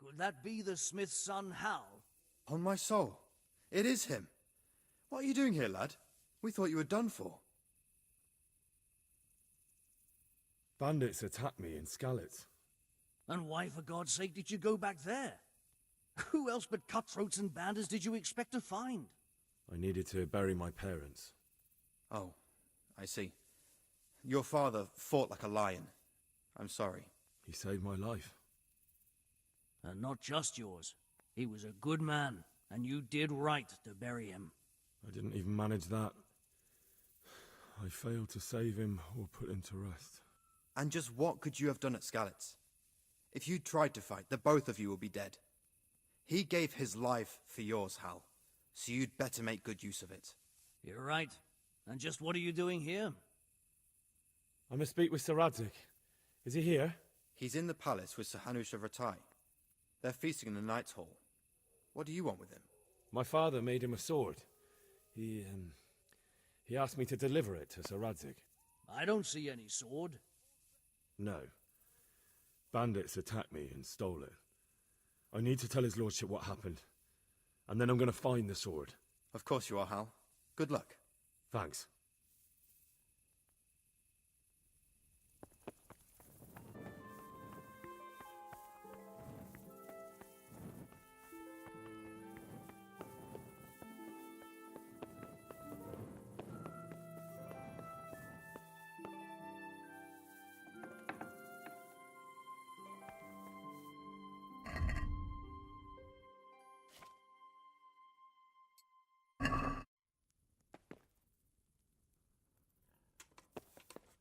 Could that be the smith's son, Hal? On my soul, it is him. What are you doing here, lad? We thought you were done for. Bandits attacked me in Skalitz. And why, for God's sake, did you go back there? Who else but cutthroats and bandits did you expect to find? I needed to bury my parents. Oh, I see. Your father fought like a lion. I'm sorry. He saved my life. And not just yours. He was a good man, and you did right to bury him. I didn't even manage that. I failed to save him or put him to rest. And just what could you have done at Skalitz? If you tried to fight, the both of you will be dead. He gave his life for yours, Hal, so you'd better make good use of it. You're right. And just what are you doing here? I must speak with Sir Radzig. Is he here? He's in the palace with Sir Hanush of Ratai. They're feasting in the Knight's Hall. What do you want with him? My father made him a sword. He asked me to deliver it to Sir Radzig. I don't see any sword. No. Bandits attacked me and stole it. I need to tell his lordship what happened. And then I'm going to find the sword. Of course you are, Hal. Good luck. Thanks.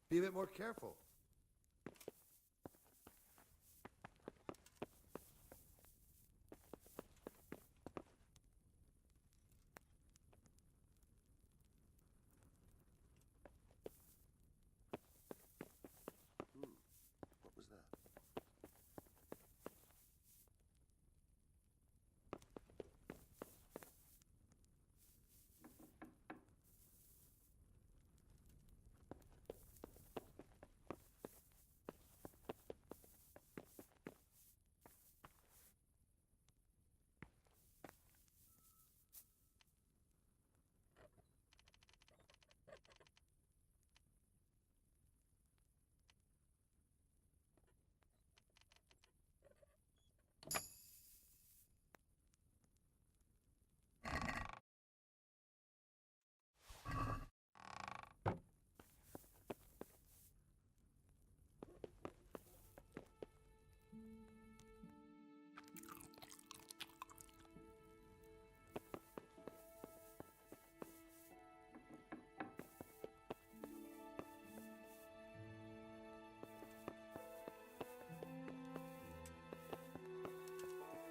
Be a bit more careful. What was that?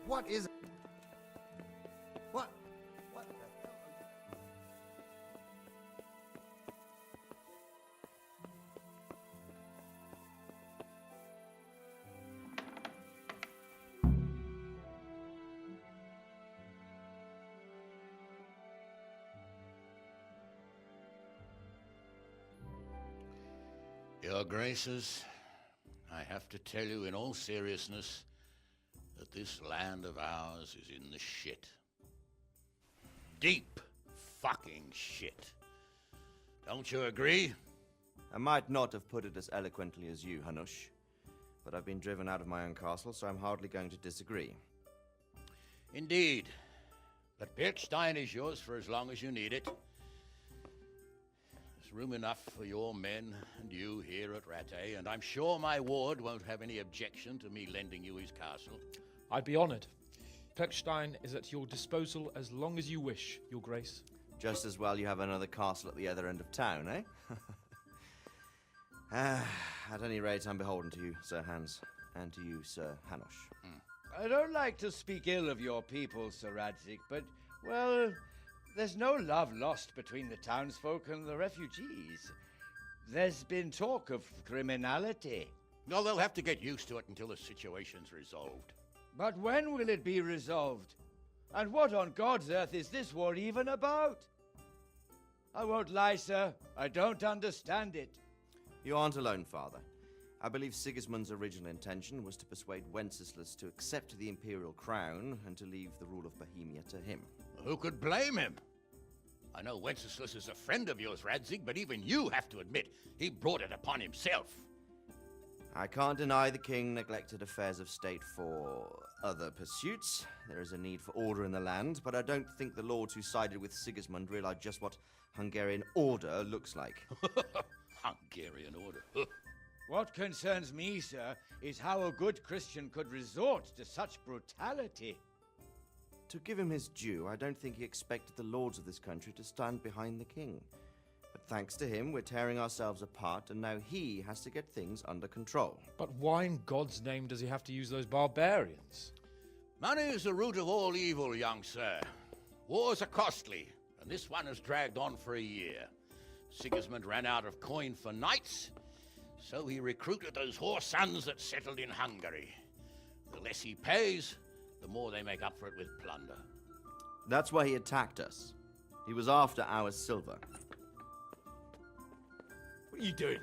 What is it? What? What the hell? Your Graces, I have to tell you in all seriousness that this land of ours is in the shit. Deep fucking shit. Don't you agree? I might not have put it as eloquently as you, Hanush, but I've been driven out of my own castle, so I'm hardly going to disagree. Indeed. But Birkstein is yours for as long as you need it. There's room enough for your men and you here at Rattay, and I'm sure my ward won't have any objection to me lending you his castle. I'd be honored. Pechstein is at your disposal as long as you wish, Your Grace. Just as well you have another castle at the other end of town, eh? At any rate, I'm beholden to you, Sir Hans, and to you, Sir Hanush. I don't like to speak ill of your people, Sir Radzig, but, well, there's no love lost between the townsfolk and the refugees. There's been talk of criminality. No, they'll have to get used to it until the situation's resolved. But when will it be resolved? And what on God's earth is this war even about? I won't lie, sir. I don't understand it. You aren't alone, Father. I believe Sigismund's original intention was to persuade Wenceslas to accept the imperial crown and to leave the rule of Bohemia to him. Who could blame him? I know Wenceslas is a friend of yours, Radzig, but even you have to admit he brought it upon himself. I can't deny the king neglected affairs of state for other pursuits. There is a need for order in the land, but I don't think the lords who sided with Sigismund realized just what Hungarian order looks like. Hungarian order. What concerns me, sir, is how a good Christian could resort to such brutality. To give him his due, I don't think he expected the lords of this country to stand behind the king. But thanks to him, we're tearing ourselves apart, and now he has to get things under control. But why in God's name does he have to use those barbarians? Money is the root of all evil, young sir. Wars are costly, and this one has dragged on for a year. Sigismund ran out of coin for knights, so he recruited those whore sons that settled in Hungary. The less he pays, the more they make up for it with plunder. That's why he attacked us. He was after our silver. What are you doing?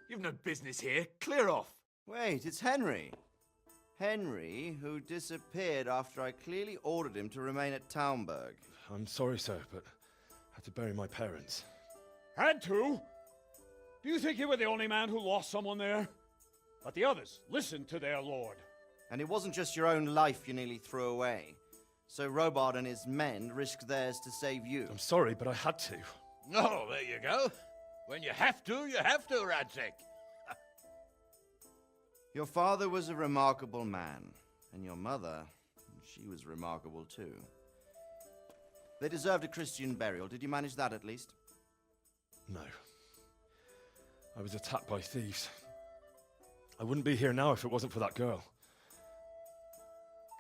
You've no business here. Clear off. Wait, it's Henry. Henry, who disappeared after I clearly ordered him to remain at Taumberg. I'm sorry, sir, but I had to bury my parents. Had to? Do you think you were the only man who lost someone there? But the others listened to their lord. And it wasn't just your own life you nearly threw away. So Robard and his men risked theirs to save you. I'm sorry, but I had to. Oh, there you go. When you have to, Radzig. Your father was a remarkable man, and your mother, she was remarkable too. They deserved a Christian burial. Did you manage that at least? No. I was attacked by thieves. I wouldn't be here now if it wasn't for that girl.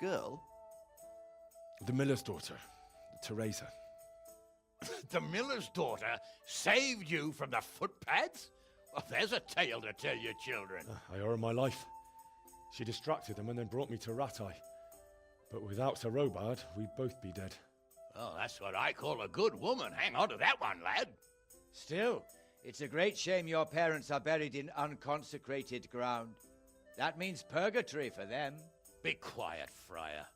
Girl? The miller's daughter, Teresa. The miller's daughter saved you from the footpads? Well, there's a tale to tell your children. I owe her my life. She distracted them and then brought me to Rattay. But without Sir Robard, we'd both be dead. Oh, that's what I call a good woman. Hang on to that one, lad. Still, it's a great shame your parents are buried in unconsecrated ground. That means purgatory for them. Be quiet, friar.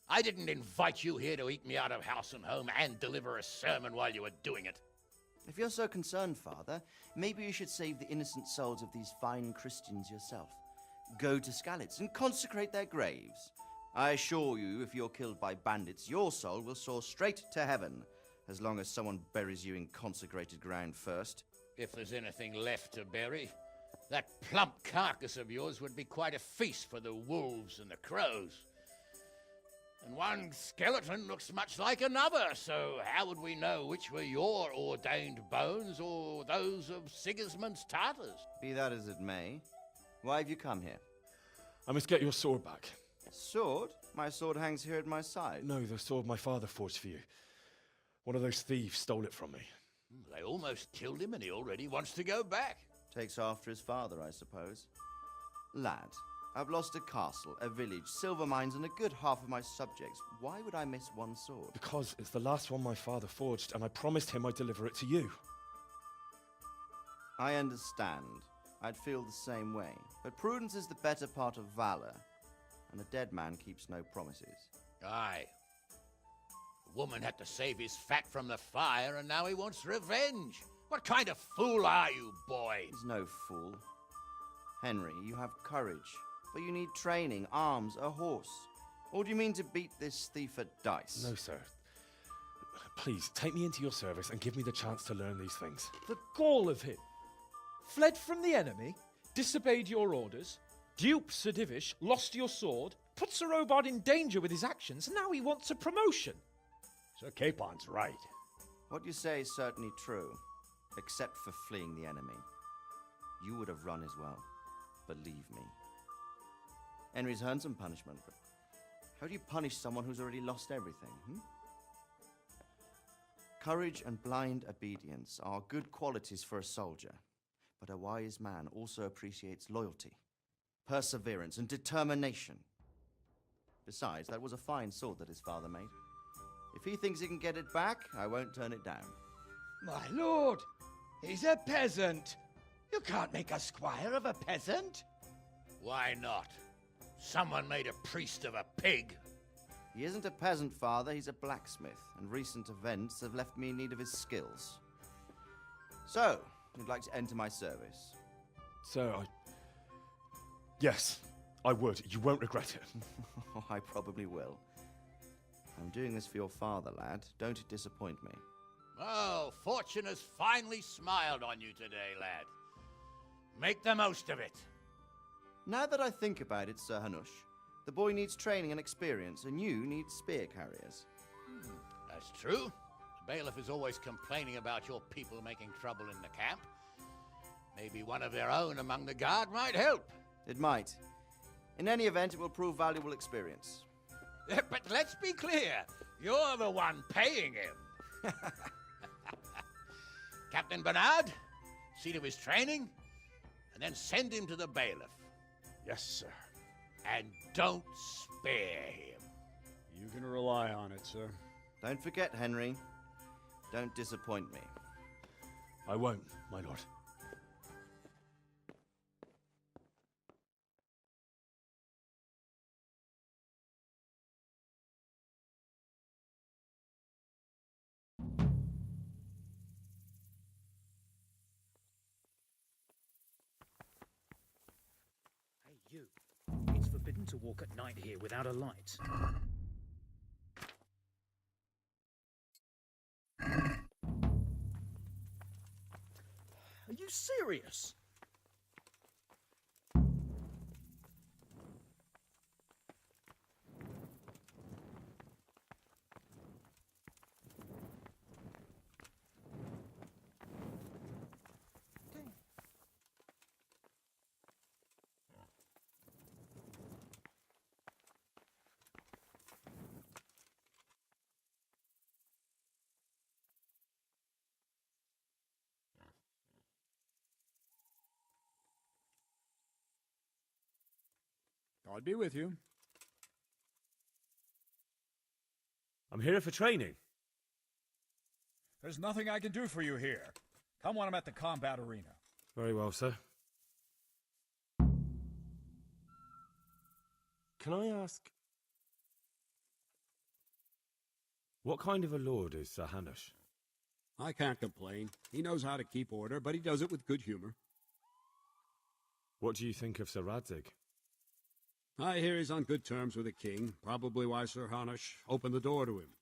I didn't invite you here to eat me out of house and home and deliver a sermon while you were doing it. If you're so concerned, Father, maybe you should save the innocent souls of these fine Christians yourself. Go to Skalitz and consecrate their graves. I assure you, if you're killed by bandits, your soul will soar straight to heaven, as long as someone buries you in consecrated ground first. If there's anything left to bury, that plump carcass of yours would be quite a feast for the wolves and the crows. And one skeleton looks much like another, so how would we know which were your ordained bones or those of Sigismund's Tartars? Be that as it may, why have you come here? I must get your sword back. Sword? My sword hangs here at my side. No, the sword my father forged for you. One of those thieves stole it from me. They almost killed him and he already wants to go back. Takes after his father, I suppose. Lad, I've lost a castle, a village, silver mines, and a good half of my subjects. Why would I miss one sword? Because it's the last one my father forged, and I promised him I'd deliver it to you. I understand. I'd feel the same way. But prudence is the better part of valor, and a dead man keeps no promises. Aye. The woman had to save his fat from the fire, and now he wants revenge. What kind of fool are you, boy? He's no fool. Henry, you have courage, but you need training, arms, a horse. Or do you mean to beat this thief at dice? No, sir. Please, take me into your service and give me the chance to learn these things. The gall of him. Fled from the enemy, disobeyed your orders, duped Sir Divish, lost your sword, put Sir Robard in danger with his actions, and now he wants a promotion. Sir Capon's right. What you say is certainly true, except for fleeing the enemy. You would have run as well, believe me. Henry's earned some punishment, but how do you punish someone who's already lost everything, Courage and blind obedience are good qualities for a soldier, but a wise man also appreciates loyalty, perseverance, and determination. Besides, that was a fine sword that his father made. If he thinks he can get it back, I won't turn it down. My lord, he's a peasant. You can't make a squire of a peasant. Why not? Someone made a priest of a pig. He isn't a peasant, Father. He's a blacksmith, and recent events have left me in need of his skills. So, you'd like to enter my service? Sir, Yes, I would. You won't regret it. Oh, I probably will. I'm doing this for your father, lad. Don't it disappoint me. Oh, fortune has finally smiled on you today, lad. Make the most of it. Now that I think about it, Sir Hanush, the boy needs training and experience, and you need spear carriers. That's true. The bailiff is always complaining about your people making trouble in the camp. Maybe one of their own among the guard might help. It might. In any event, it will prove valuable experience. But let's be clear, you're the one paying him. Captain Bernard, see to his training, and then send him to the bailiff. Yes, sir. And don't spare him. You can rely on it, sir. Don't forget, Henry. Don't disappoint me. I won't, my lord. Hey, you. It's forbidden to walk at night here without a light. Are you serious? God be with you. I'm here for training. There's nothing I can do for you here. Come when I'm at the combat arena. Very well, sir. Can I ask, what kind of a lord is Sir Hanush? I can't complain. He knows how to keep order, but he does it with good humor. What do you think of Sir Radzig? I hear he's on good terms with the king, probably why Sir Hanush opened the door to him.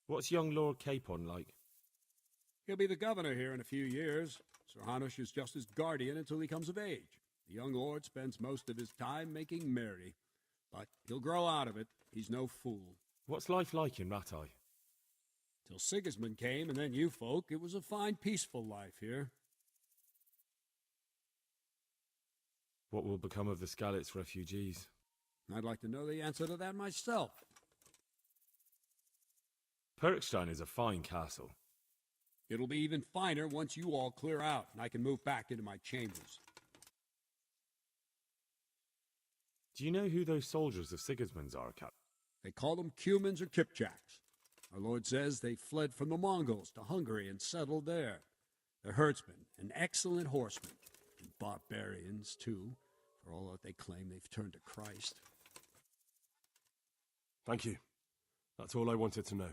What's young Lord Capon like? He'll be the governor here in a few years. Sir Hanush is just his guardian until he comes of age. The young lord spends most of his time making merry, but he'll grow out of it. He's no fool. What's life like in Rattay? Till Sigismund came, and then you folk, it was a fine, peaceful life here. What will become of the Skalitz refugees? I'd like to know the answer to that myself. Perkstein is a fine castle. It'll be even finer once you all clear out, and I can move back into my chambers. Do you know who those soldiers of Sigismund's are, Cap? They call them Cumans or Kipchaks. Our Lord says they fled from the Mongols to Hungary and settled there. They're herdsmen and excellent horsemen. And barbarians, too, for all that they claim they've turned to Christ. Thank you. That's all I wanted to know.